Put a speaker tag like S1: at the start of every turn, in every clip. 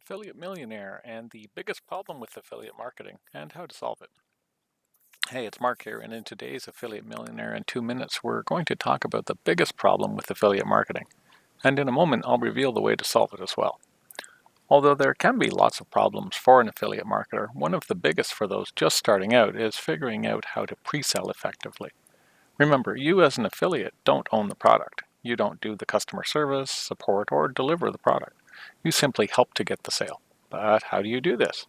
S1: Affiliate Millionaire and the biggest problem with affiliate marketing and how to solve it. Hey, it's Mark here, and in today's Affiliate Millionaire in 2 minutes, we're going to talk about the biggest problem with affiliate marketing. And in a moment, I'll reveal the way to solve it as well. Although there can be lots of problems for an affiliate marketer, one of the biggest for those just starting out is figuring out how to pre-sell effectively. Remember, you as an affiliate don't own the product. You don't do the customer service, support, or deliver the product. You simply help to get the sale. But how do you do this?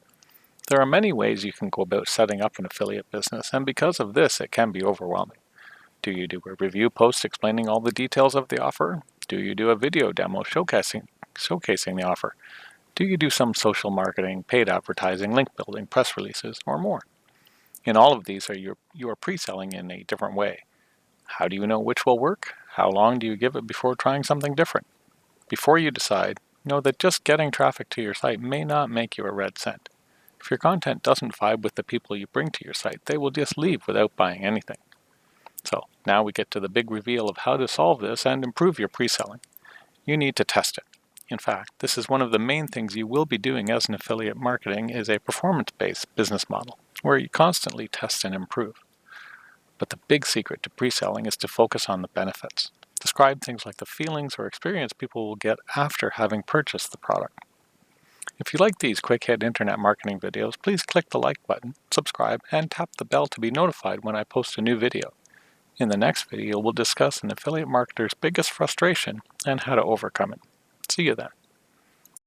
S1: There are many ways you can go about setting up an affiliate business, and because of this, it can be overwhelming. Do you do a review post explaining all the details of the offer? Do you do a video demo showcasing the offer? Do you do some social marketing, paid advertising, link building, press releases, or more? In all of these, you are pre-selling in a different way. How do you know which will work? How long do you give it before trying something different? Before you decide, know that just getting traffic to your site may not make you a red cent. If your content doesn't vibe with the people you bring to your site, they will just leave without buying anything. So now we get to the big reveal of how to solve this and improve your pre-selling. You need to test it. In fact, this is one of the main things you will be doing as an affiliate marketing is a performance-based business model, where you constantly test and improve. But the big secret to pre-selling is to focus on the benefits. Describe things like the feelings or experience people will get after having purchased the product. If you like these quick hit internet marketing videos, please click the like button, subscribe, and tap the bell to be notified when I post a new video. In the next video, we'll discuss an affiliate marketer's biggest frustration and how to overcome it. See you then.